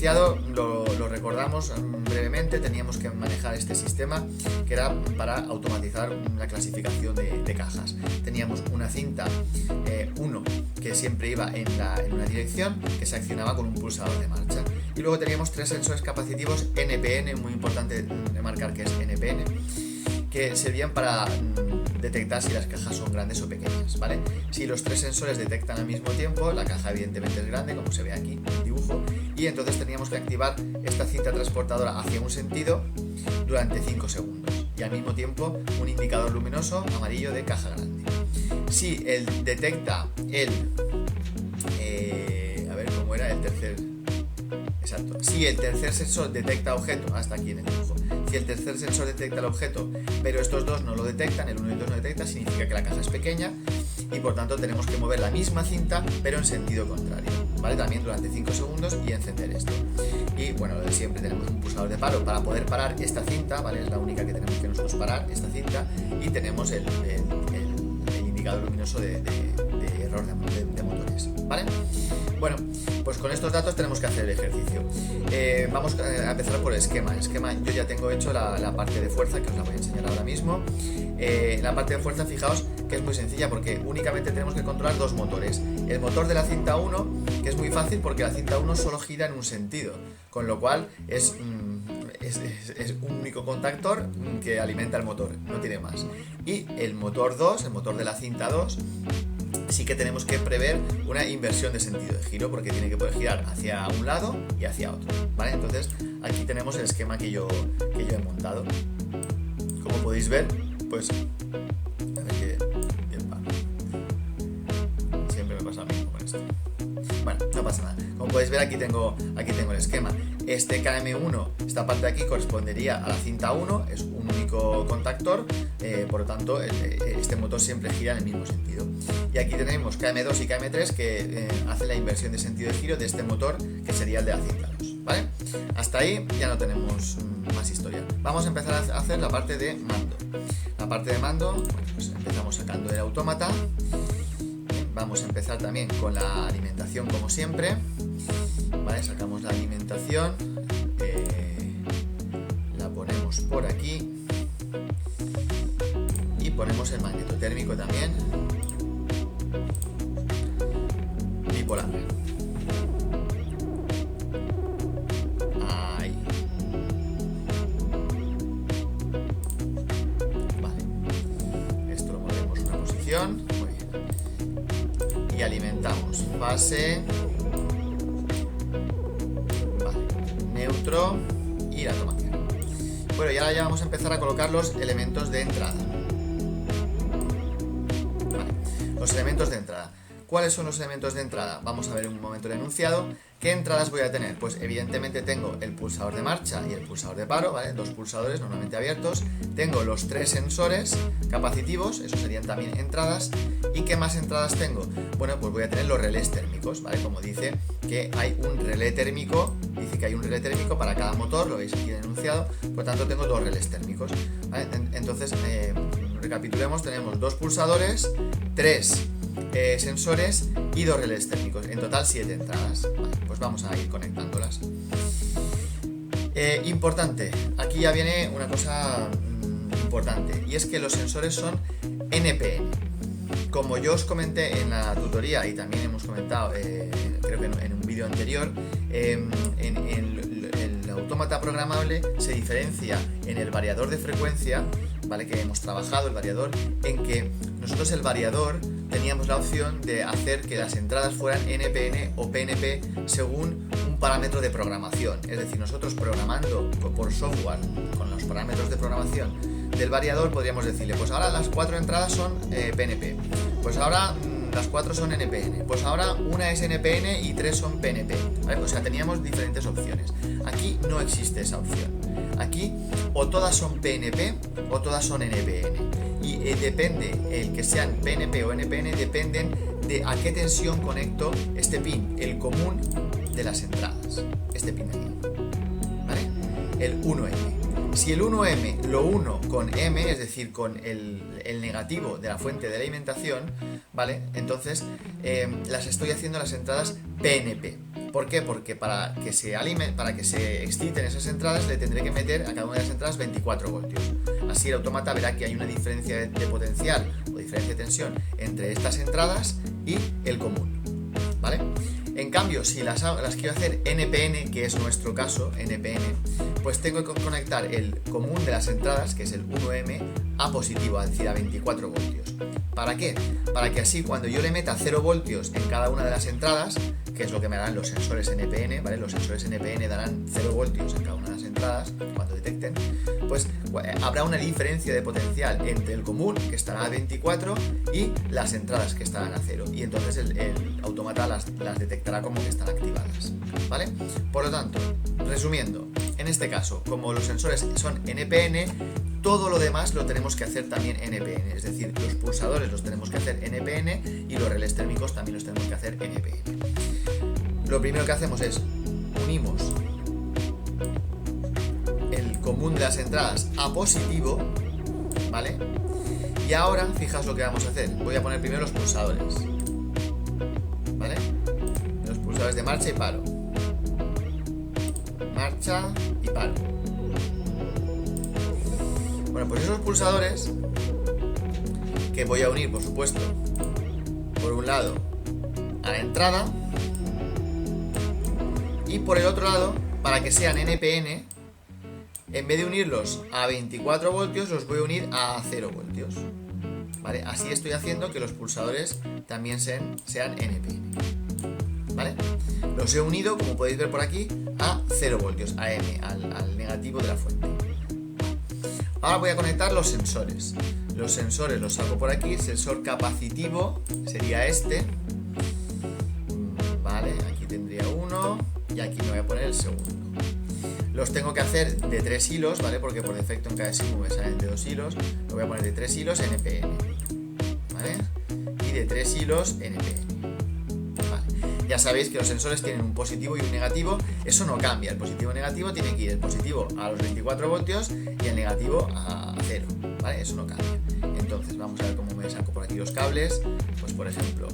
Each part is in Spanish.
enunciado lo recordamos brevemente. Teníamos que manejar este sistema que era para automatizar la clasificación de cajas. Teníamos una cinta 1 que siempre iba en una dirección, que se accionaba con un pulsador de marcha, y luego teníamos 3 sensores capacitivos NPN, muy importante marcar que es NPN, que servían para detectar si las cajas son grandes o pequeñas, ¿vale? Si los 3 sensores detectan al mismo tiempo, la caja evidentemente es grande, como se ve aquí en el dibujo, y entonces teníamos que activar esta cinta transportadora hacia un sentido durante 5 segundos, y al mismo tiempo un indicador luminoso amarillo de caja grande. Si detecta a ver cómo era el tercer... Exacto. Si el tercer sensor detecta objeto, hasta aquí en el dibujo, si el tercer sensor detecta el objeto, pero estos dos no lo detectan, el 1 y el 2 no detectan, significa que la caja es pequeña y por tanto tenemos que mover la misma cinta, pero en sentido contrario, ¿vale? También durante 5 segundos y encender esto. Y bueno, lo de siempre, tenemos un pulsador de paro para poder parar esta cinta, ¿vale? Es la única que tenemos que nosotros parar, esta cinta, y tenemos el indicador luminoso de error de motores, ¿vale? Bueno, pues con estos datos tenemos que hacer el ejercicio. Vamos a empezar por el esquema. Yo ya tengo hecho la parte de fuerza, que os la voy a enseñar ahora mismo. La parte de fuerza, fijaos que es muy sencilla porque únicamente tenemos que controlar 2 motores. El motor de la cinta 1, que es muy fácil porque la cinta 1 solo gira en un sentido, con lo cual es un único contactor que alimenta el motor, no tiene más. Y el motor 2, el motor de la cinta 2, sí que tenemos que prever una inversión de sentido de giro porque tiene que poder girar hacia un lado y hacia otro, ¿vale? Entonces aquí tenemos el esquema que yo he montado. Como podéis ver, pues a ver qué pasa. Siempre me pasa lo mismo con esto. Bueno, no pasa nada. Como podéis ver, aquí tengo el esquema. Este KM1, esta parte de aquí correspondería a la cinta 1, es un único contactor, por lo tanto este motor siempre gira en el mismo sentido. Y aquí tenemos KM2 y KM3 que hacen la inversión de sentido de giro de este motor, que sería el de la cinta 2, ¿vale? Hasta ahí ya no tenemos más historia. Vamos a empezar a hacer la parte de mando. La parte de mando, bueno, pues empezamos sacando el autómata. Vamos a empezar también con la alimentación como siempre, ¿vale? Sacamos la alimentación, la ponemos por aquí y ponemos el magneto térmico también, bipolar. Ahí. Vale. Esto lo ponemos en una posición. Y alimentamos fase, vale, neutro y la toma cero. Bueno, y ahora ya vamos a empezar a colocar los elementos de entrada. Vale, los elementos de entrada. ¿Cuáles son los elementos de entrada? Vamos a ver en un momento el enunciado. ¿Qué entradas voy a tener? Pues evidentemente tengo el pulsador de marcha y el pulsador de paro, ¿vale? 2 pulsadores normalmente abiertos. Tengo los 3 sensores capacitivos, esos serían también entradas. ¿Y qué más entradas tengo? Bueno, pues voy a tener los relés térmicos, ¿vale? Como dice que hay un relé térmico, para cada motor, lo veis aquí en el enunciado, por tanto tengo 2 relés térmicos, ¿vale? Entonces, recapitulemos, tenemos 2 pulsadores, 3 sensores y 2 relés térmicos, en total 7 entradas. Vale, pues vamos a ir conectándolas. Importante, aquí ya viene una cosa importante, y es que los sensores son NPN. Como yo os comenté en la tutoría y también hemos comentado, creo que en un vídeo anterior, el autómata programable se diferencia en el variador de frecuencia, ¿vale? Que hemos trabajado el variador, en que nosotros el variador teníamos la opción de hacer que las entradas fueran NPN o PNP según un parámetro de programación. Es decir, nosotros programando por software con los parámetros de programación del variador podríamos decirle, pues ahora las 4 entradas son PNP, pues ahora las 4 son NPN, pues ahora una es NPN y 3 son PNP, ¿vale? O sea, teníamos diferentes opciones. Aquí no existe esa opción. Aquí o todas son PNP o todas son NPN. Y depende, el que sean PNP o NPN dependen de a qué tensión conecto este pin, el común de las entradas, este pin de aquí, ¿vale? El 1N. Si el 1M lo uno con M, es decir, con el negativo de la fuente de alimentación, ¿vale? Entonces las estoy haciendo las entradas PNP. ¿Por qué? Porque para que se exciten esas entradas le tendré que meter a cada una de las entradas 24 voltios. Así el autómata verá que hay una diferencia de potencial o diferencia de tensión entre estas entradas y el común, ¿vale? En cambio, si las quiero hacer NPN, que es nuestro caso, NPN, pues tengo que conectar el común de las entradas, que es el 1M, a positivo, es decir, a 24 voltios. ¿Para qué? Para que así cuando yo le meta 0 voltios en cada una de las entradas, que es lo que me harán los sensores NPN, ¿vale? Los sensores NPN darán 0 voltios en cada una de las entradas cuando detecten, pues habrá una diferencia de potencial entre el común, que estará a 24, y las entradas que estarán a 0. Y entonces el autómata las detectará como que están activadas, ¿vale? Por lo tanto, resumiendo, en este caso, como los sensores son NPN, todo lo demás lo tenemos que hacer también NPN, es decir, los pulsadores los tenemos que hacer NPN y los relés térmicos también los tenemos que hacer NPN. Lo primero que hacemos es unimos el común de las entradas a positivo, ¿vale? Y ahora, fijaos lo que vamos a hacer. Voy a poner primero los pulsadores, ¿vale? Los pulsadores de marcha y paro. Marcha y paro. Bueno, pues esos pulsadores que voy a unir, por supuesto, por un lado a la entrada y por el otro lado, para que sean NPN, en vez de unirlos a 24 voltios, los voy a unir a 0 voltios, ¿vale? Así estoy haciendo que los pulsadores también sean NPN, ¿vale? Los he unido, como podéis ver por aquí, a 0 voltios, a M, al negativo de la fuente. Ahora voy a conectar los sensores. Los sensores los saco por aquí. Sensor capacitivo sería este. Vale, aquí tendría uno. Y aquí me voy a poner el segundo. Los tengo que hacer de 3 hilos, ¿vale? Porque por defecto en cada SIMU me salen de 2 hilos. Lo voy a poner de 3 hilos NPN, ¿vale? Y de 3 hilos NPN. Ya sabéis que los sensores tienen un positivo y un negativo. Eso no cambia. El positivo y el negativo tiene que ir el positivo a los 24 voltios y el negativo a 0, ¿vale? Eso no cambia. Entonces vamos a ver cómo me saco por aquí los cables. Pues por ejemplo,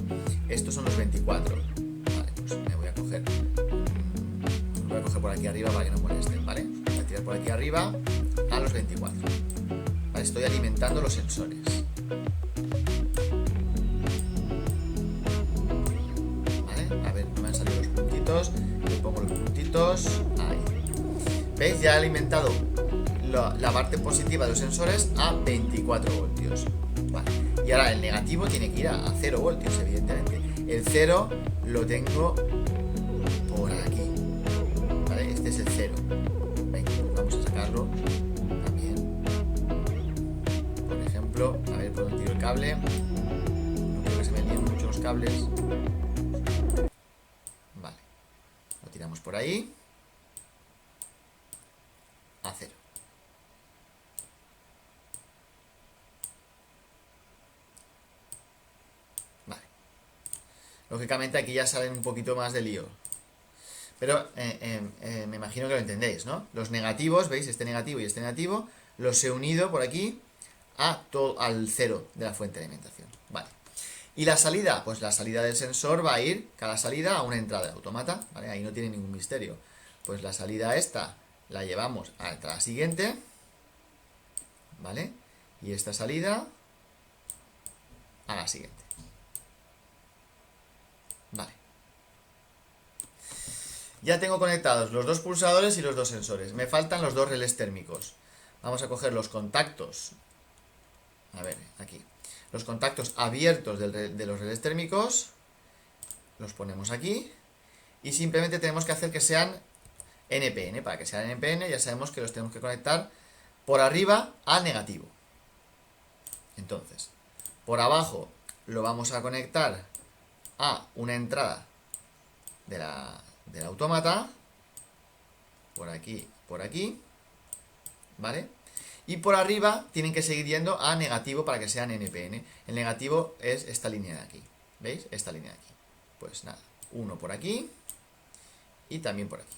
estos son los 24. Vale, pues me voy a coger por aquí arriba para que no molesten, ¿vale? Voy a tirar por aquí arriba a los 24. Vale, estoy alimentando los sensores. Le pongo los puntitos ahí. ¿Veis? Ya he alimentado la parte positiva de los sensores a 24 voltios. Vale. Y ahora el negativo tiene que ir a 0 voltios, evidentemente. El 0 lo tengo por aquí. ¿Vale? Este es el 0. Venga, pues vamos a sacarlo también. Por ejemplo, a ver por dónde tiro el cable. No quiero que se me líen mucho los cables. Tiramos por ahí a 0. Vale. Lógicamente aquí ya salen un poquito más de lío. Pero me imagino que lo entendéis, ¿no? Los negativos, ¿veis? Este negativo y este negativo los he unido por aquí al 0 de la fuente de alimentación. Vale. ¿Y la salida? Pues la salida del sensor va a ir, cada salida, a una entrada de autómata, ¿vale? Ahí no tiene ningún misterio. Pues la salida esta la llevamos a la entrada siguiente, ¿vale? Y esta salida a la siguiente. Vale. Ya tengo conectados los dos pulsadores y los dos sensores. Me faltan los dos relés térmicos. Vamos a coger los contactos. A ver, aquí. Los contactos abiertos de los relés térmicos. Los ponemos aquí. Y simplemente tenemos que hacer que sean NPN. Para que sean NPN ya sabemos que los tenemos que conectar por arriba a negativo. Entonces, por abajo lo vamos a conectar a una entrada del autómata. Por aquí, ¿vale? Y por arriba tienen que seguir yendo a negativo para que sean NPN. El negativo es esta línea de aquí. ¿Veis? Esta línea de aquí. Pues nada, uno por aquí y también por aquí.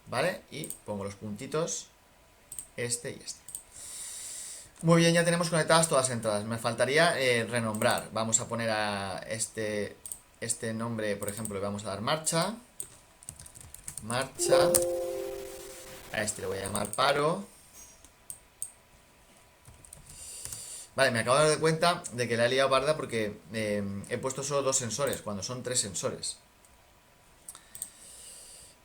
¿vale? Y pongo los puntitos, este y este. Muy bien, ya tenemos conectadas todas las entradas. Me faltaría renombrar. Vamos a poner a este nombre, por ejemplo, le vamos a dar marcha. Marcha. A este le voy a llamar paro. Vale, me acabo de dar cuenta de que la he liado parda porque he puesto solo 2 sensores, cuando son 3 sensores.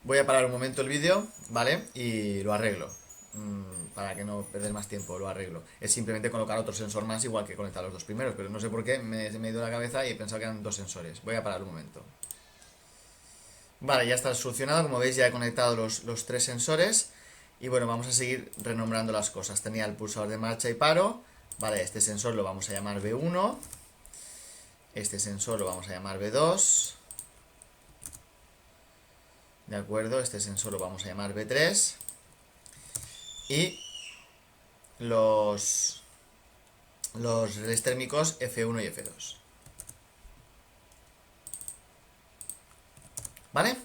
Voy a parar un momento el vídeo, ¿vale? Y lo arreglo. Para que no perder más tiempo, lo arreglo. Es simplemente colocar otro sensor más, igual que conectar los 2 primeros, pero no sé por qué me he ido la cabeza y he pensado que eran 2 sensores. Voy a parar un momento. Vale, ya está solucionado. Como veis, ya he conectado los 3 sensores. Y bueno, vamos a seguir renombrando las cosas. Tenía el pulsador de marcha y paro. Vale, este sensor lo vamos a llamar B1. Este sensor lo vamos a llamar B2. De acuerdo, este sensor lo vamos a llamar B3. Y los relés térmicos F1 y F2. ¿Vale?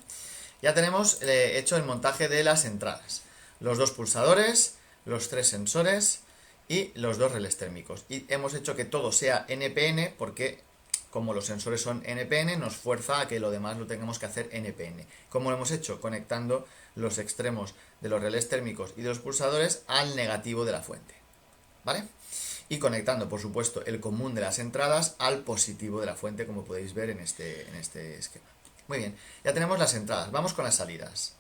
Ya tenemos hecho el montaje de las entradas. Los 2 pulsadores, los 3 sensores y los 2 relés térmicos. Y hemos hecho que todo sea NPN porque como los sensores son NPN nos fuerza a que lo demás lo tengamos que hacer NPN. ¿Cómo lo hemos hecho? Conectando los extremos de los relés térmicos y de los pulsadores al negativo de la fuente. ¿Vale? Y conectando, por supuesto, el común de las entradas al positivo de la fuente, como podéis ver en este esquema. Muy bien, ya tenemos las entradas. Vamos con las salidas.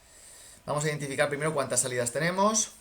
Vamos a identificar primero cuántas salidas tenemos.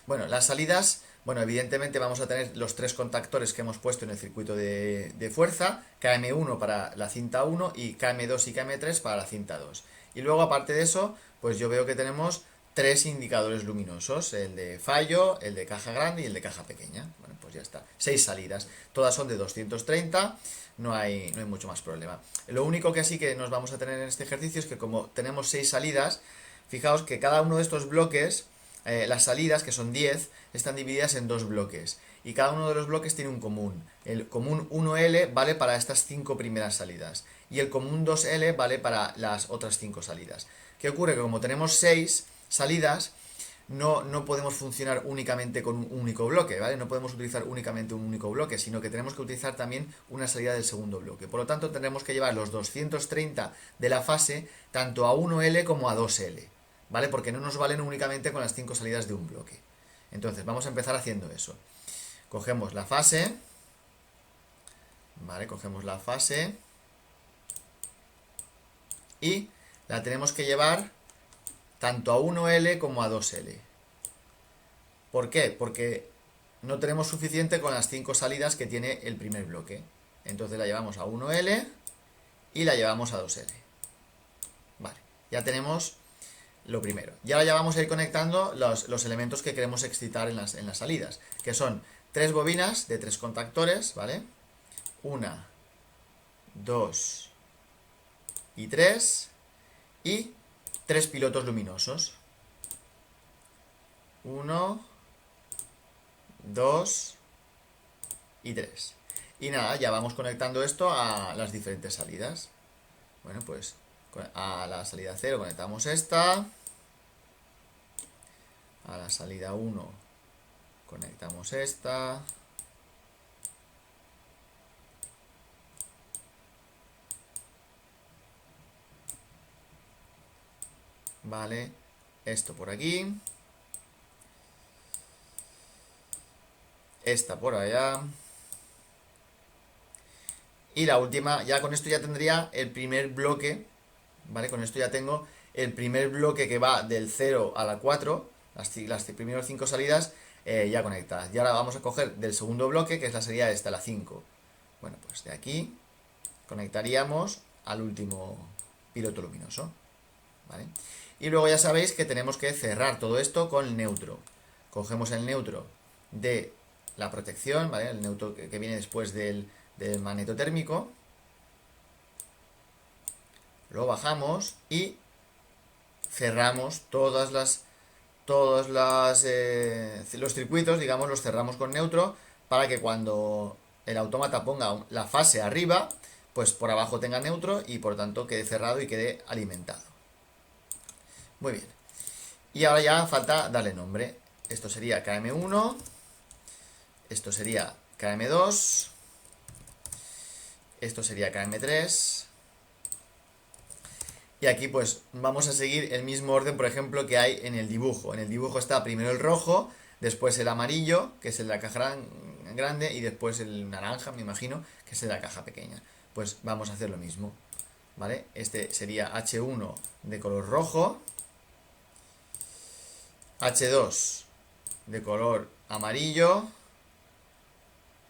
Bueno, las salidas, bueno, evidentemente vamos a tener los 3 contactores que hemos puesto en el circuito de fuerza, KM1 para la cinta 1 y KM2 y KM3 para la cinta 2. Y luego, aparte de eso, pues yo veo que tenemos 3 indicadores luminosos, el de fallo, el de caja grande y el de caja pequeña. Bueno, pues ya está. 6 salidas, todas son de 230, no hay mucho más problema. Lo único que sí que nos vamos a tener en este ejercicio es que como tenemos 6 salidas, fijaos que cada uno de estos bloques, las salidas, que son 10, están divididas en 2 bloques. Y cada uno de los bloques tiene un común. El común 1L vale para estas 5 primeras salidas. Y el común 2L vale para las otras 5 salidas. ¿Qué ocurre? Que como tenemos 6 salidas, no podemos funcionar únicamente con un único bloque, ¿vale? No podemos utilizar únicamente un único bloque, sino que tenemos que utilizar también una salida del segundo bloque. Por lo tanto, tendremos que llevar los 230 de la fase tanto a 1L como a 2L, ¿vale? Porque no nos valen únicamente con las 5 salidas de un bloque. Entonces, vamos a empezar haciendo eso. Cogemos la fase, ¿vale? Cogemos la fase y la tenemos que llevar tanto a 1L como a 2L. ¿Por qué? Porque no tenemos suficiente con las 5 salidas que tiene el primer bloque. Entonces la llevamos a 1L y la llevamos a 2L. Vale, ya tenemos lo primero. Y ahora ya vamos a ir conectando los elementos que queremos excitar en las salidas, que son 3 bobinas de 3 contactores, ¿vale? 1, 2 y 3 y 3 pilotos luminosos. 1, 2 y 3. Y nada, ya vamos conectando esto a las diferentes salidas. Bueno, pues a la salida 0 conectamos esta. A la salida 1 conectamos esta. Vale, esto por aquí. Esta por allá. Y la última, ya con esto ya tendría el primer bloque, ¿vale? Con esto ya tengo el primer bloque que va del 0 a la 4, las primeras 5 salidas ya conectadas. Y ahora vamos a coger del segundo bloque, que es la salida esta, la 5. Bueno, pues de aquí conectaríamos al último piloto luminoso, ¿vale? Y luego ya sabéis que tenemos que cerrar todo esto con el neutro. Cogemos el neutro de la protección, ¿vale? El neutro que viene después del magneto térmico. Lo bajamos y cerramos los circuitos, digamos, los cerramos con neutro para que cuando el autómata ponga la fase arriba, pues por abajo tenga neutro y por tanto quede cerrado y quede alimentado. Muy bien. Y ahora ya falta darle nombre. Esto sería KM1, esto sería KM2, esto sería KM3. Y aquí pues vamos a seguir el mismo orden, por ejemplo, que hay en el dibujo. En el dibujo está primero el rojo, después el amarillo, que es el de la caja grande, y después el naranja, me imagino, que es el de la caja pequeña. Pues vamos a hacer lo mismo, ¿vale? Este sería H1 de color rojo, H2 de color amarillo.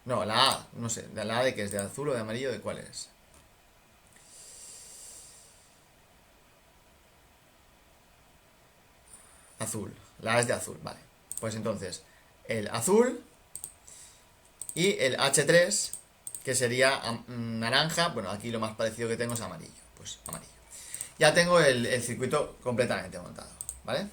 No, la A, no sé, la A de qué es, de azul o de amarillo, ¿de cuál es? Azul, la A es de azul, vale. Pues entonces, el azul y el H3, que sería naranja. Bueno, aquí lo más parecido que tengo es amarillo, pues amarillo. Ya tengo el circuito completamente montado, ¿vale?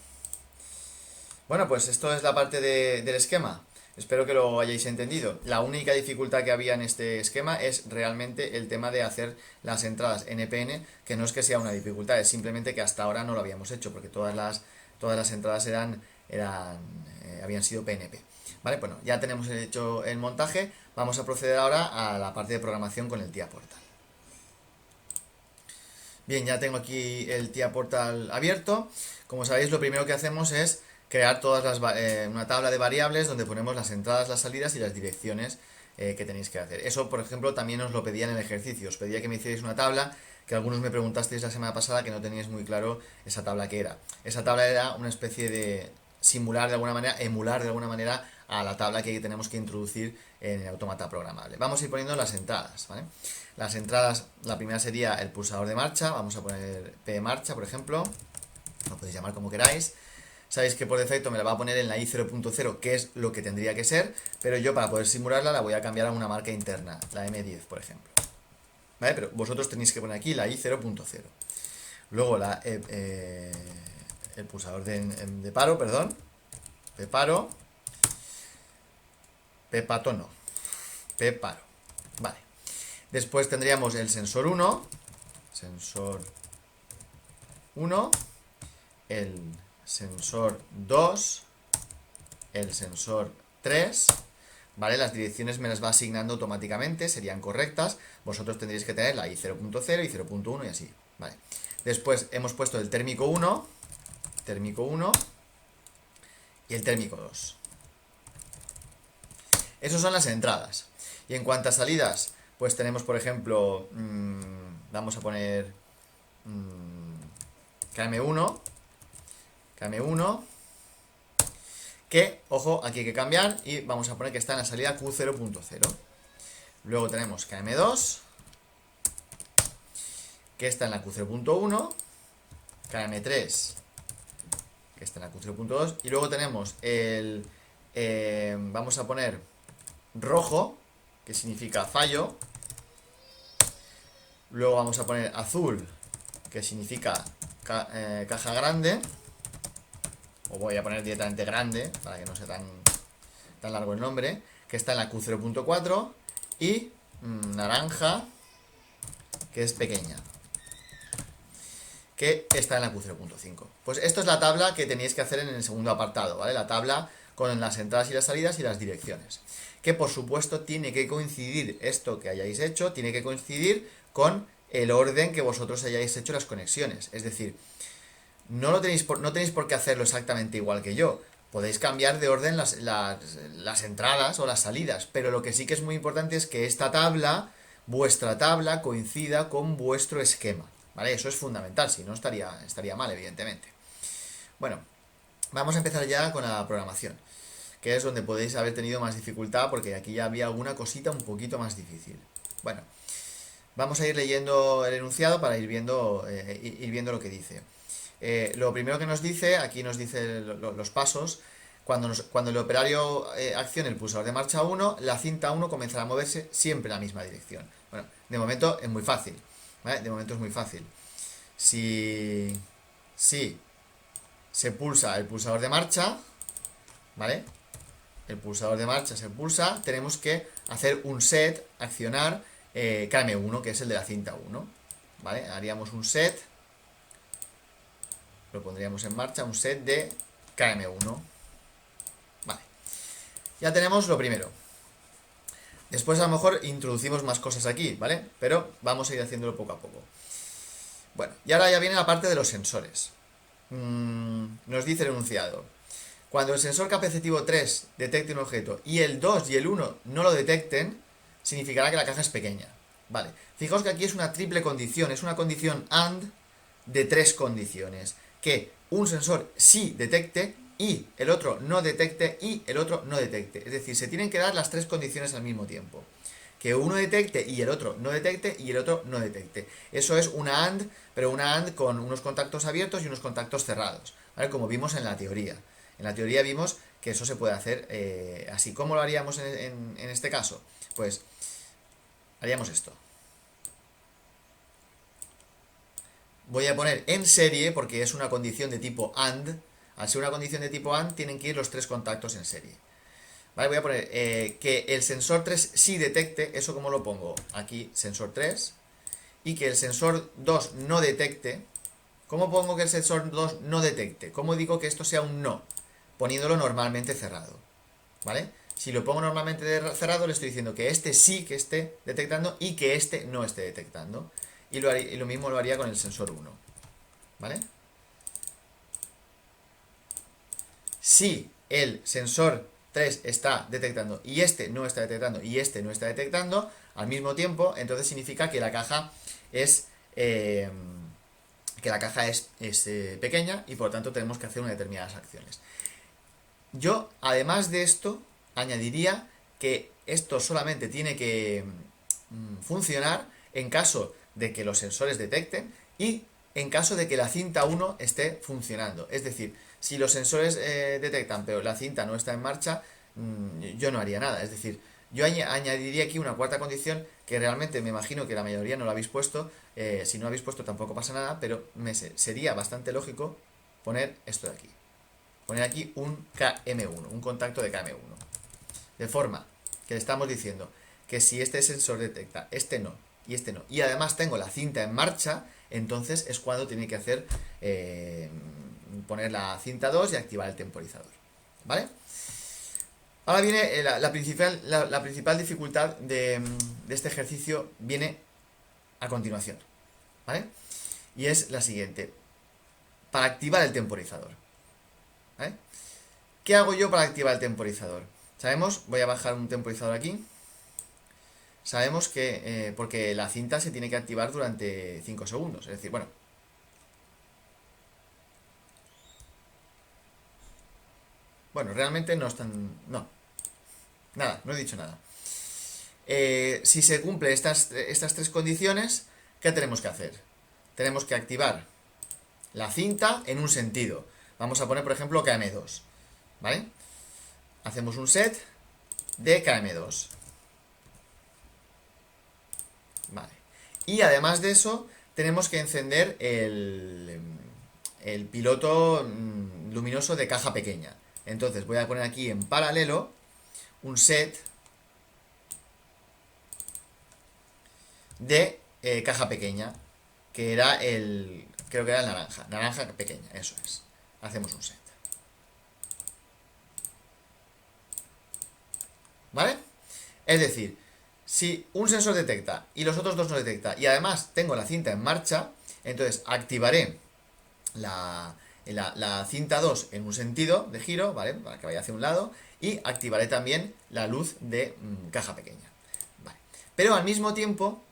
Bueno, pues esto es la parte del esquema. Espero que lo hayáis entendido. La única dificultad que había en este esquema es realmente el tema de hacer las entradas NPN, que no es que sea una dificultad, es simplemente que hasta ahora no lo habíamos hecho, porque todas las entradas habían sido PNP. Vale, bueno, ya tenemos hecho el montaje. Vamos a proceder ahora a la parte de programación con el TIA Portal. Bien, ya tengo aquí el TIA Portal abierto. Como sabéis, lo primero que hacemos es crear una tabla de variables donde ponemos las entradas, las salidas y las direcciones que tenéis que hacer. Eso, por ejemplo, también os lo pedía en el ejercicio. Os pedía que me hicierais una tabla, que algunos me preguntasteis la semana pasada que no teníais muy claro esa tabla que era. Esa tabla era una especie de simular de alguna manera, emular de alguna manera a la tabla que tenemos que introducir en el autómata programable. Vamos a ir poniendo las entradas, ¿vale? Las entradas, la primera sería el pulsador de marcha. Vamos a poner P marcha, por ejemplo. Lo podéis llamar como queráis. Sabéis que por defecto me la va a poner en la I0.0, que es lo que tendría que ser, pero yo para poder simularla la voy a cambiar a una marca interna, la M10, por ejemplo. ¿Vale? Pero vosotros tenéis que poner aquí la I0.0. Luego el pulsador de paro, perdón. P paro. P pato no. P paro. Vale. Después tendríamos el sensor 1. Sensor 1. El sensor 2, el sensor 3, ¿vale? Las direcciones me las va asignando automáticamente, serían correctas. Vosotros tendréis que tener la I0.0, I0.1 y así, ¿vale? Después hemos puesto el térmico 1 y el térmico 2. Esas son las entradas. Y en cuanto a salidas, pues tenemos, por ejemplo, vamos a poner KM1, que, ojo, aquí hay que cambiar y vamos a poner que está en la salida Q0.0. Luego tenemos KM2, que está en la Q0.1, KM3, que está en la Q0.2, y luego tenemos vamos a poner rojo, que significa fallo. Luego vamos a poner azul, que significa caja grande. O voy a poner directamente grande, para que no sea tan largo el nombre, que está en la Q0.4, y naranja, que es pequeña, que está en la Q0.5. Pues esto es la tabla que tenéis que hacer en el segundo apartado, ¿vale? La tabla con las entradas y las salidas y las direcciones. Que por supuesto tiene que coincidir esto que hayáis hecho, tiene que coincidir con el orden que vosotros hayáis hecho las conexiones. Es decir, no tenéis por qué hacerlo exactamente igual que yo. Podéis cambiar de orden las entradas o las salidas, pero lo que sí que es muy importante es que esta tabla, vuestra tabla, coincida con vuestro esquema, ¿vale? Eso es fundamental, si no estaría mal, evidentemente. Bueno, vamos a empezar ya con la programación, que es donde podéis haber tenido más dificultad, porque aquí ya había alguna cosita un poquito más difícil. Bueno, vamos a ir leyendo el enunciado para ir viendo lo que dice. Lo primero que nos dice, aquí nos dice los pasos. Cuando el operario accione el pulsador de marcha 1, la cinta 1 comenzará a moverse siempre en la misma dirección. Bueno, de momento es muy fácil, ¿vale? De momento es muy fácil. Si se pulsa el pulsador de marcha, ¿vale? El pulsador de marcha se pulsa, tenemos que hacer un set, accionar KM1, que es el de la cinta 1, ¿vale? Haríamos un set lo pondríamos en marcha, un set de KM1. Vale, ya tenemos lo primero. Después a lo mejor introducimos más cosas aquí, ¿vale? Pero vamos a ir haciéndolo poco a poco. Bueno, y ahora ya viene la parte de los sensores. Nos dice el enunciado: cuando el sensor capacitivo 3 detecte un objeto y el 2 y el 1 no lo detecten, significará que la caja es pequeña. Vale, fijaos que aquí es una triple condición, es una condición AND de 3 condiciones. Que un sensor sí detecte y el otro no detecte y el otro no detecte. Es decir, se tienen que dar las 3 condiciones al mismo tiempo. Que uno detecte y el otro no detecte y el otro no detecte. Eso es una AND, pero una AND con unos contactos abiertos y unos contactos cerrados, ¿vale? Como vimos en la teoría. En la teoría vimos que eso se puede hacer así. ¿Cómo lo haríamos en este caso? Pues haríamos esto. Voy a poner en serie porque es una condición de tipo AND. Al ser una condición de tipo AND tienen que ir los 3 contactos en serie. Vale, voy a poner que el sensor 3 sí detecte. ¿Eso cómo lo pongo? Aquí sensor 3. Y que el sensor 2 no detecte. ¿Cómo pongo que el sensor 2 no detecte? ¿Cómo digo que esto sea un no? Poniéndolo normalmente cerrado, ¿vale? Si lo pongo normalmente cerrado, le estoy diciendo que este sí que esté detectando y que este no esté detectando. Y lo mismo lo haría con el sensor 1, ¿vale? Si el sensor 3 está detectando y este no está detectando y este no está detectando al mismo tiempo, entonces significa que la caja es pequeña y por lo tanto tenemos que hacer unas determinadas acciones. Yo, además de esto, añadiría que esto solamente tiene que funcionar en caso de que los sensores detecten y en caso de que la cinta 1 esté funcionando. Es decir, si los sensores detectan pero la cinta no está en marcha, yo no haría nada. Es decir, yo añadiría aquí una cuarta condición que realmente me imagino que la mayoría no lo habéis puesto. Si no lo habéis puesto tampoco pasa nada, pero sería bastante lógico poner esto de aquí. Poner aquí un KM1, un contacto de KM1. De forma que le estamos diciendo que si este sensor detecta, este no y este no, y además tengo la cinta en marcha, entonces es cuando tiene que hacer poner la cinta 2 y activar el temporizador. ¿Vale? Ahora viene la principal dificultad de este ejercicio viene a continuación. ¿Vale? Y es la siguiente. Para activar el temporizador. ¿Vale? ¿Qué hago yo para activar el temporizador? Sabemos, voy a bajar un temporizador aquí. Sabemos que, porque la cinta se tiene que activar durante 5 segundos. Es decir, bueno. Bueno, realmente no están... No. Nada, no he dicho nada. Si se cumplen estas 3 condiciones, ¿qué tenemos que hacer? Tenemos que activar la cinta en un sentido. Vamos a poner, por ejemplo, KM2. ¿Vale? Hacemos un set de KM2. Vale. Y además de eso, tenemos que encender el piloto luminoso de caja pequeña. Entonces voy a poner aquí en paralelo un set de caja pequeña, que era creo que era el naranja pequeña, eso es. Hacemos un set. ¿Vale? Es decir, si un sensor detecta y los otros dos no detecta y además tengo la cinta en marcha, entonces activaré la cinta 2 en un sentido de giro, ¿vale? Para que vaya hacia un lado, y activaré también la luz de caja pequeña. Vale. Pero al mismo tiempo,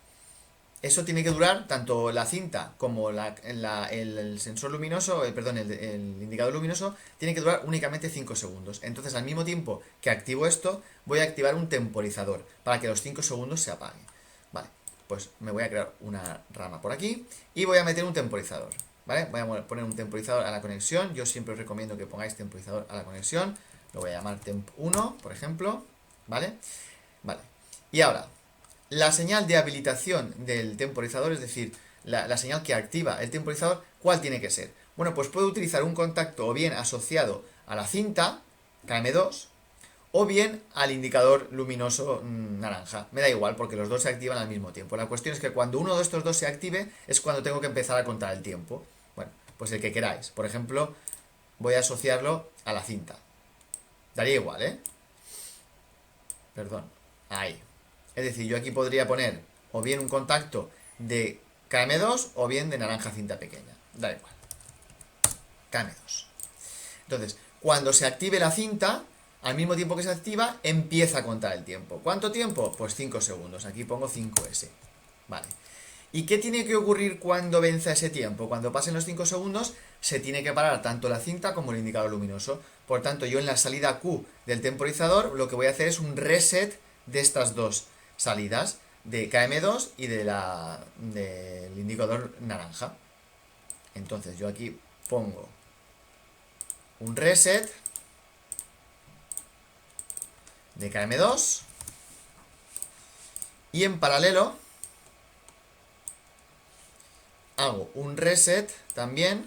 eso tiene que durar, tanto la cinta como el sensor luminoso, el indicador luminoso, tiene que durar únicamente 5 segundos. Entonces, al mismo tiempo que activo esto, voy a activar un temporizador para que los 5 segundos se apaguen. Vale, pues me voy a crear una rama por aquí y voy a meter un temporizador. ¿Vale? Voy a poner un temporizador a la conexión. Yo siempre os recomiendo que pongáis temporizador a la conexión. Lo voy a llamar temp1, por ejemplo. ¿Vale? Vale. Y ahora, la señal de habilitación del temporizador, es decir, la señal que activa el temporizador, ¿cuál tiene que ser? Bueno, pues puedo utilizar un contacto o bien asociado a la cinta, KM2, o bien al indicador luminoso naranja. Me da igual porque los dos se activan al mismo tiempo. La cuestión es que cuando uno de estos dos se active es cuando tengo que empezar a contar el tiempo. Bueno, Pues el que queráis. Por ejemplo, voy a asociarlo a la cinta. Daría igual, ¿eh? Perdón. Ahí. Es decir, yo aquí podría poner o bien un contacto de KM2 o bien de naranja cinta pequeña. Da igual. KM2. Entonces, cuando se active la cinta, al mismo tiempo que se activa, empieza a contar el tiempo. ¿Cuánto tiempo? Pues 5 segundos. Aquí pongo 5S. Vale. ¿Y qué tiene que ocurrir cuando venza ese tiempo? Cuando pasen los 5 segundos, se tiene que parar tanto la cinta como el indicador luminoso. Por tanto, yo en la salida Q del temporizador lo que voy a hacer es un reset de estas dos salidas, de KM2 y del indicador naranja. Entonces yo aquí pongo un reset de KM2 y en paralelo hago un reset también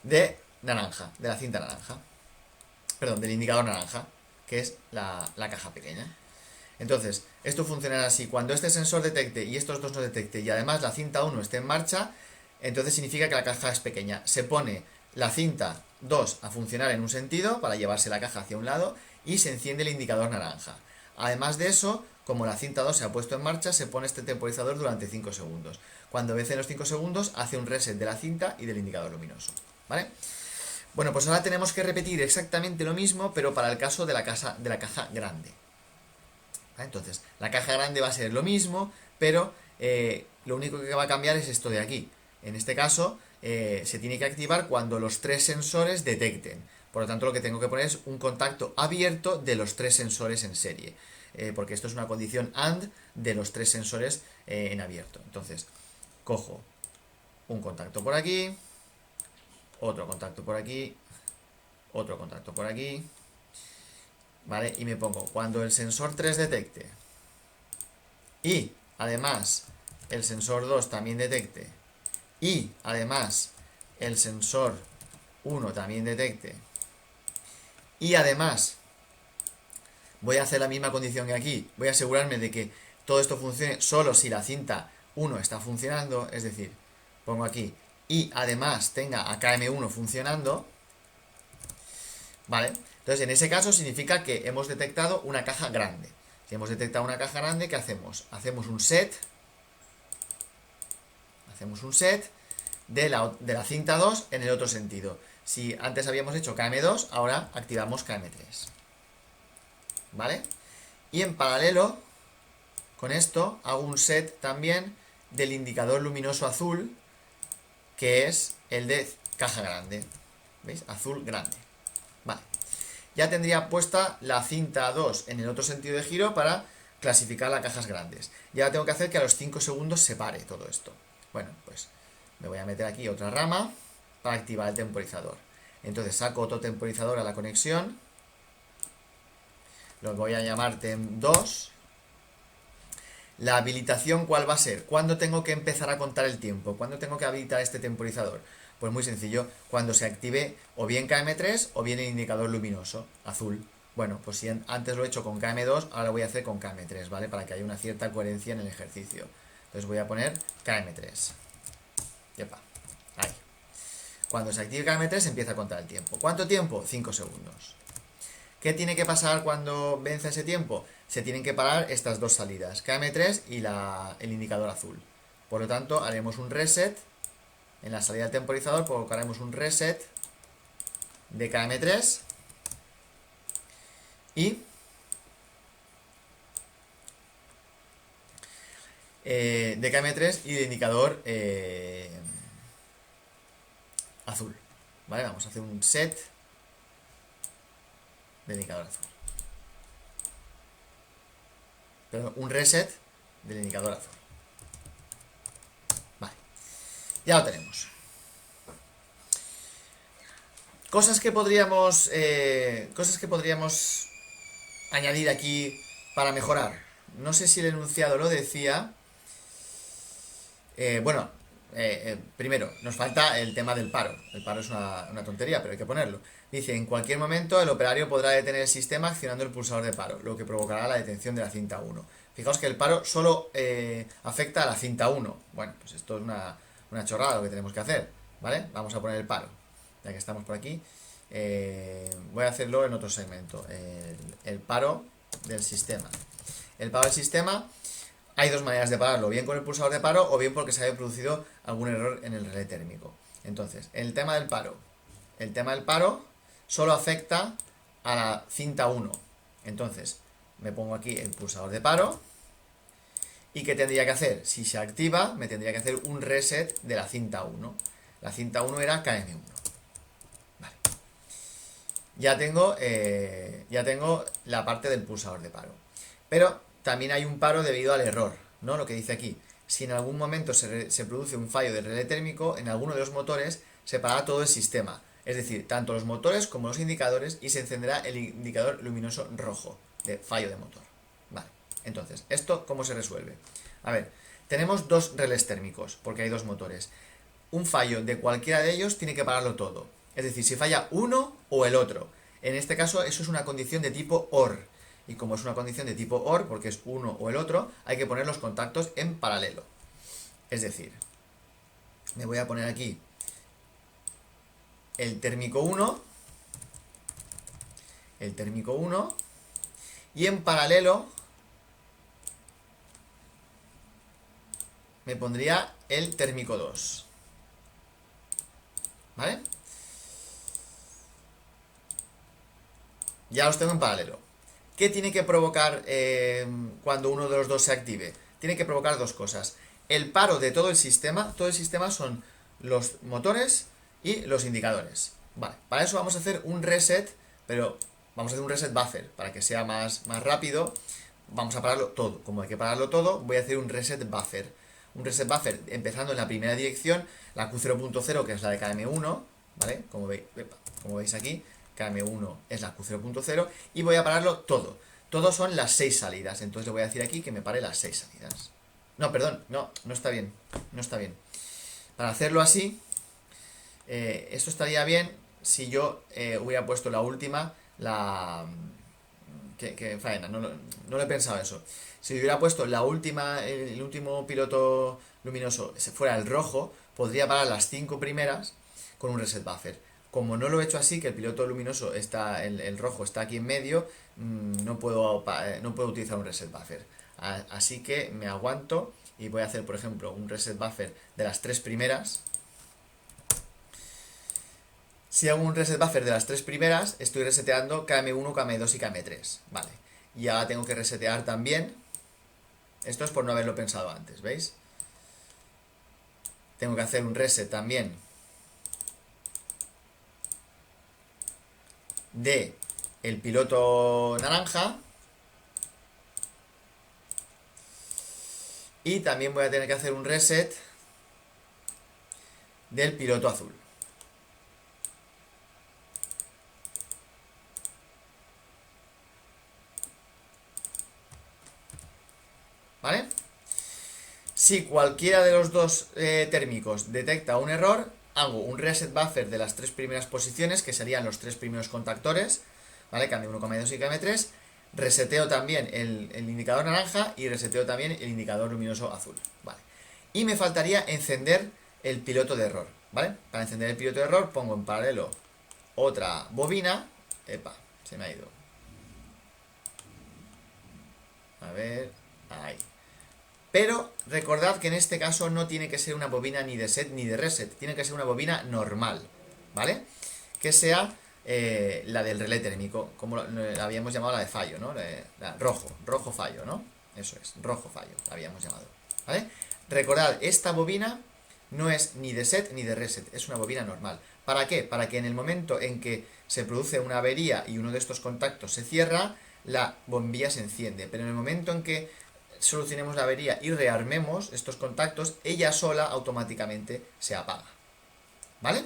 de naranja, de la cinta naranja. Perdón, del indicador naranja, que es la caja pequeña. Entonces, esto funcionará así. Cuando este sensor detecte y estos dos no detecte y además la cinta 1 esté en marcha, entonces significa que la caja es pequeña. Se pone la cinta 2 a funcionar en un sentido para llevarse la caja hacia un lado y se enciende el indicador naranja. Además de eso, como la cinta 2 se ha puesto en marcha, se pone este temporizador durante 5 segundos. Cuando vencen los 5 segundos, hace un reset de la cinta y del indicador luminoso. ¿Vale? Bueno, pues ahora tenemos que repetir exactamente lo mismo, pero para el caso de la caja grande. ¿Vale? Entonces, la caja grande va a ser lo mismo, pero lo único que va a cambiar es esto de aquí. En este caso, se tiene que activar cuando los 3 sensores detecten. Por lo tanto, lo que tengo que poner es un contacto abierto de los 3 sensores en serie. Porque esto es una condición AND de los 3 sensores en abierto. Entonces, cojo un contacto por aquí, otro contacto por aquí, otro contacto por aquí, ¿vale? Y me pongo, cuando el sensor 3 detecte y además el sensor 2 también detecte y además el sensor 1 también detecte y además voy a hacer la misma condición que aquí, voy a asegurarme de que todo esto funcione solo si la cinta 1 está funcionando, es decir, pongo aquí y además tenga a KM1 funcionando, ¿vale? Entonces, en ese caso significa que hemos detectado una caja grande. Si hemos detectado una caja grande, ¿qué hacemos? Hacemos un set de la cinta 2 en el otro sentido. Si antes habíamos hecho KM2, ahora activamos KM3. ¿Vale? Y en paralelo con esto hago un set también del indicador luminoso azul, que es el de caja grande. ¿Veis? Azul grande. Vale. Ya tendría puesta la cinta 2 en el otro sentido de giro para clasificar las cajas grandes. Y ahora tengo que hacer que a los 5 segundos se pare todo esto. Bueno, pues me voy a meter aquí otra rama para activar el temporizador. Entonces saco otro temporizador a la conexión. Lo voy a llamar TEM2. La habilitación, ¿cuál va a ser? ¿Cuándo tengo que empezar a contar el tiempo? ¿Cuándo tengo que habilitar este temporizador? Pues muy sencillo, cuando se active o bien KM3 o bien el indicador luminoso, azul. Bueno, pues si antes lo he hecho con KM2, ahora lo voy a hacer con KM3, ¿vale? Para que haya una cierta coherencia en el ejercicio. Entonces voy a poner KM3. Yepa, ahí. Cuando se active KM3 empieza a contar el tiempo. ¿Cuánto tiempo? 5 segundos. ¿Qué tiene que pasar cuando vence ese tiempo? Se tienen que parar estas dos salidas, KM3 y el indicador azul. Por lo tanto, haremos un reset. En la salida del temporizador colocaremos un reset de KM3 y de KM3 y de indicador azul. ¿Vale? Vamos a hacer un set de indicador azul. Perdón, un reset del indicador azul. Vale. Ya lo tenemos. Cosas que podríamos añadir aquí para mejorar. No sé si el enunciado lo decía. Primero, nos falta el tema del paro. El paro es una tontería, pero hay que ponerlo. Dice, en cualquier momento el operario podrá detener el sistema accionando el pulsador de paro, lo que provocará la detención de la cinta 1. Fijaos que el paro solo afecta a la cinta 1. Bueno, pues esto es una chorrada lo que tenemos que hacer, ¿vale? Vamos a poner el paro, ya que estamos por aquí. Voy a hacerlo en otro segmento. El paro del sistema. El paro del sistema, hay dos maneras de pararlo, bien con el pulsador de paro o bien porque se haya producido algún error en el relé térmico. Entonces, el tema del paro solo afecta a la cinta 1. Entonces, me pongo aquí el pulsador de paro. ¿Y qué tendría que hacer? Si se activa, me tendría que hacer un reset de la cinta 1. La cinta 1 era KM1. Vale. Ya tengo la parte del pulsador de paro. Pero también hay un paro debido al error, ¿no? Lo que dice aquí. Si en algún momento se produce un fallo del relé térmico, en alguno de los motores se parará todo el sistema. Es decir, tanto los motores como los indicadores, y se encenderá el indicador luminoso rojo de fallo de motor. Vale. Entonces, ¿esto cómo se resuelve? A ver, tenemos dos relés térmicos, porque hay dos motores. Un fallo de cualquiera de ellos tiene que pararlo todo. Es decir, si falla uno o el otro. En este caso, eso es una condición de tipo OR. Y como es una condición de tipo OR, porque es uno o el otro, hay que poner los contactos en paralelo. Es decir, me voy a poner aquí el térmico 1, y en paralelo me pondría el térmico 2. ¿Vale? Ya los tengo en paralelo. ¿Qué tiene que provocar cuando uno de los dos se active? Tiene que provocar dos cosas. El paro de todo el sistema son los motores y los indicadores. Vale, para eso vamos a hacer un reset, pero vamos a hacer un reset buffer, para que sea más rápido. Vamos a pararlo todo. Como hay que pararlo todo, voy a hacer un reset buffer. Un reset buffer empezando en la primera dirección, la Q0.0, que es la de KM1, ¿vale? Como veis aquí, KM1 es la Q0.0, y voy a pararlo todo. Todo son las 6 salidas, entonces le voy a decir aquí que me pare las 6 salidas. No, perdón, no está bien, no está bien. Para hacerlo así, esto estaría bien si yo hubiera puesto la última, que faena, no lo he pensado eso. Si hubiera puesto la última, el último piloto luminoso fuera el rojo, podría parar las 5 primeras con un reset buffer. Como no lo he hecho así, que el piloto luminoso está, el rojo está aquí en medio, no puedo utilizar un reset buffer. Así que me aguanto y voy a hacer, por ejemplo, un reset buffer de las 3 primeras. Si hago un reset buffer de las 3 primeras, estoy reseteando KM1, KM2 y KM3. Vale. Y ahora tengo que resetear también. Esto es por no haberlo pensado antes, ¿veis? Tengo que hacer un reset también de el piloto naranja. Y también voy a tener que hacer un reset del piloto azul. ¿Vale? Si cualquiera de los dos térmicos detecta un error, hago un reset buffer de las 3 primeras posiciones, que serían los 3 primeros contactores, ¿vale? KM1, KM2 y KM3. Reseteo también el indicador naranja y reseteo también el indicador luminoso azul, ¿vale? Y me faltaría encender el piloto de error, ¿vale? Para encender el piloto de error pongo en paralelo otra bobina. Epa, se me ha ido. A ver, ahí. Pero recordad que en este caso no tiene que ser una bobina ni de set ni de reset, tiene que ser una bobina normal, ¿vale? Que sea la del relé térmico, como la habíamos llamado la de fallo, ¿no? La rojo fallo, ¿no? Eso es, rojo fallo, la habíamos llamado, ¿vale? Recordad, esta bobina no es ni de set ni de reset, es una bobina normal. ¿Para qué? Para que en el momento en que se produce una avería y uno de estos contactos se cierra, la bombilla se enciende, pero en el momento en que solucionemos la avería y rearmemos estos contactos, ella sola automáticamente se apaga, ¿vale?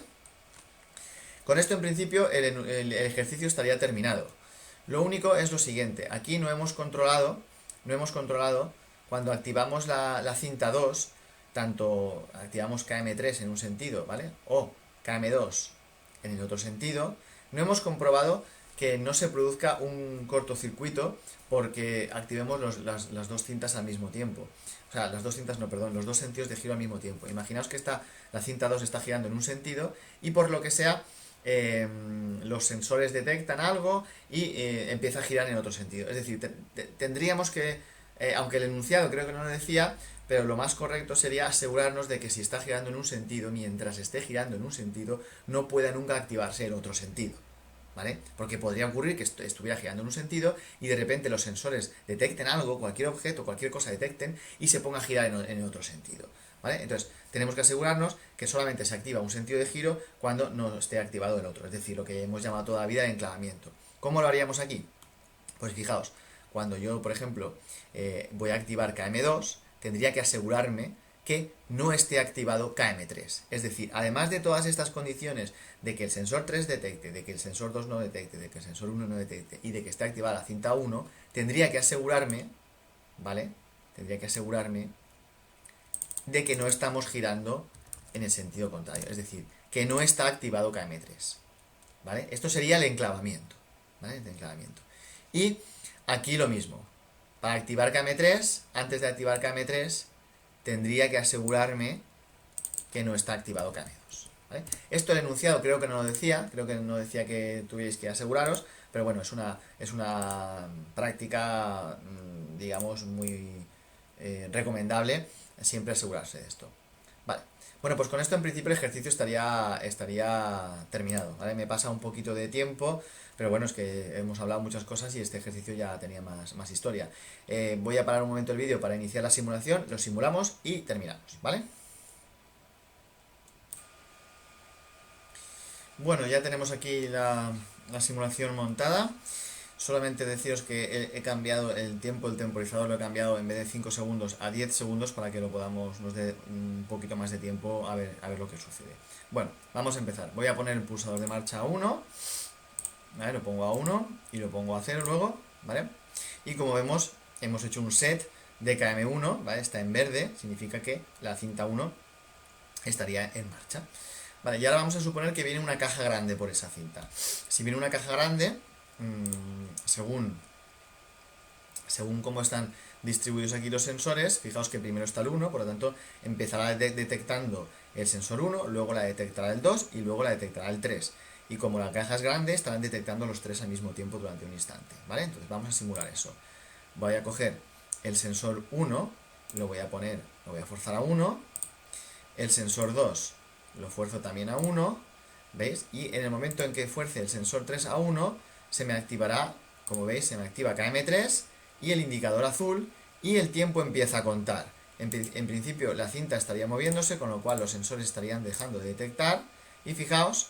Con esto en principio el ejercicio estaría terminado. Lo único es lo siguiente, aquí no hemos controlado cuando activamos la cinta 2, tanto activamos KM3 en un sentido, ¿vale? O KM2 en el otro sentido, no hemos comprobado que no se produzca un cortocircuito porque activemos las dos cintas al mismo tiempo. O sea, las dos cintas, no, perdón, los dos sentidos de giro al mismo tiempo. Imaginaos que la cinta 2 está girando en un sentido y por lo que sea los sensores detectan algo y empieza a girar en otro sentido. Es decir, tendríamos que, aunque el enunciado creo que no lo decía, pero lo más correcto sería asegurarnos de que si está girando en un sentido, mientras esté girando en un sentido, no pueda nunca activarse el otro sentido. ¿Vale? Porque podría ocurrir que estuviera girando en un sentido y de repente los sensores detecten algo, cualquier objeto, cualquier cosa detecten y se ponga a girar en otro sentido. ¿Vale? Entonces, tenemos que asegurarnos que solamente se activa un sentido de giro cuando no esté activado el otro, es decir, lo que hemos llamado toda la vida el enclavamiento. ¿Cómo lo haríamos aquí? Pues fijaos, cuando yo, por ejemplo, voy a activar KM2, tendría que asegurarme que no esté activado KM3. Es decir, además de todas estas condiciones de que el sensor 3 detecte, de que el sensor 2 no detecte, de que el sensor 1 no detecte y de que esté activada la cinta 1, tendría que asegurarme, ¿vale? Tendría que asegurarme de que no estamos girando en el sentido contrario, es decir, que no está activado KM3, ¿vale? Esto sería el enclavamiento, ¿vale? El enclavamiento. Y aquí lo mismo, para activar KM3, antes de activar KM3, tendría que asegurarme que no está activado KM2, ¿vale? Esto el enunciado creo que no lo decía que tuvierais que aseguraros, pero bueno, es una práctica, digamos, muy recomendable siempre asegurarse de esto. Vale. Bueno, pues con esto en principio el ejercicio estaría terminado, ¿vale? Me pasa un poquito de tiempo, pero bueno, es que hemos hablado muchas cosas y este ejercicio ya tenía más historia. Voy a parar un momento el vídeo para iniciar la simulación, lo simulamos y terminamos, ¿vale? Bueno, ya tenemos aquí la simulación montada. Solamente deciros que he cambiado el tiempo, el temporizador lo he cambiado en vez de 5 segundos a 10 segundos para que nos dé un poquito más de tiempo a ver lo que sucede. Bueno, vamos a empezar. Voy a poner el pulsador de marcha a 1, ¿vale? Lo pongo a 1 y lo pongo a 0 luego, ¿vale? Y como vemos, hemos hecho un set de KM1, ¿vale? Está en verde, significa que la cinta 1 estaría en marcha. Vale, y ahora vamos a suponer que viene una caja grande por esa cinta. Si viene una caja grande, según cómo están distribuidos aquí los sensores, fijaos que primero está el 1, por lo tanto empezará detectando el sensor 1, luego la detectará el 2 y luego la detectará el 3. Y como la caja es grande, estarán detectando los 3 al mismo tiempo durante un instante, ¿vale? Entonces vamos a simular eso. Voy a coger el sensor 1, lo voy a forzar a 1, el sensor 2 lo fuerzo también a 1, ¿veis? Y en el momento en que fuerce el sensor 3 a 1, se me activará, como veis, se me activa KM3 y el indicador azul y el tiempo empieza a contar. En principio la cinta estaría moviéndose, con lo cual los sensores estarían dejando de detectar y fijaos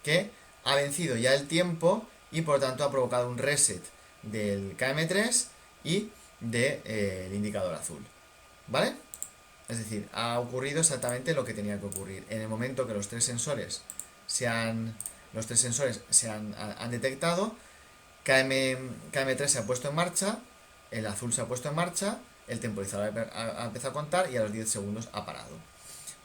que ha vencido ya el tiempo y por lo tanto ha provocado un reset del KM3 y del indicador azul, ¿vale? Es decir, ha ocurrido exactamente lo que tenía que ocurrir. En el momento que los tres sensores han detectado, KM3 se ha puesto en marcha, el azul se ha puesto en marcha, el temporizador ha empezado a contar y a los 10 segundos ha parado,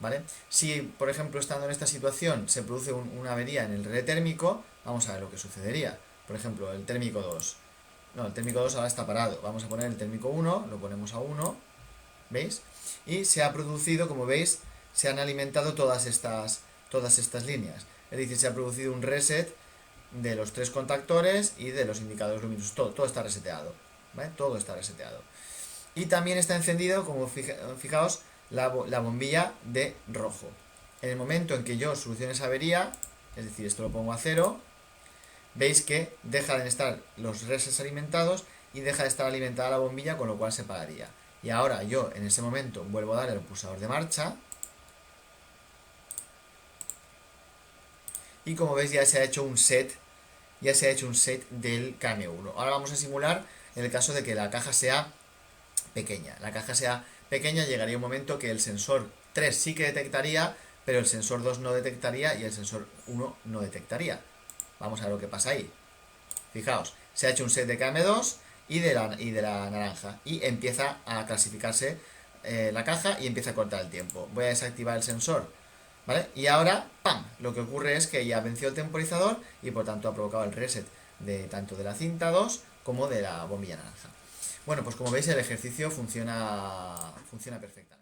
¿vale? Si, por ejemplo, estando en esta situación se produce una avería en el relé térmico, vamos a ver lo que sucedería. Por ejemplo, el térmico 2. No, el térmico 2 ahora está parado. Vamos a poner el térmico 1, lo ponemos a 1, ¿veis? Y se ha producido, como veis, se han alimentado todas estas líneas. Es decir, se ha producido un reset de los tres contactores y de los indicadores luminosos. Todo está reseteado, ¿vale? Todo está reseteado. Y también está encendido, como fijaos, la bombilla de rojo. En el momento en que yo solucione esa avería, es decir, esto lo pongo a 0, veis que dejan de estar los resets alimentados y deja de estar alimentada la bombilla, con lo cual se pararía. Y ahora yo en ese momento vuelvo a dar el pulsador de marcha y como veis ya se ha hecho un set del KM1. Ahora vamos a simular en el caso de que la caja sea pequeña. La caja sea pequeña, llegaría un momento que el sensor 3 sí que detectaría, pero el sensor 2 no detectaría y el sensor 1 no detectaría. Vamos a ver lo que pasa ahí. Fijaos, se ha hecho un set de KM2 y de la naranja y empieza a clasificarse la caja y empieza a cortar el tiempo. Voy a desactivar el sensor, ¿vale? Y ahora, ¡pam! Lo que ocurre es que ya venció el temporizador y por tanto ha provocado el reset de tanto de la cinta 2 como de la bombilla naranja. Bueno, pues como veis el ejercicio funciona perfectamente.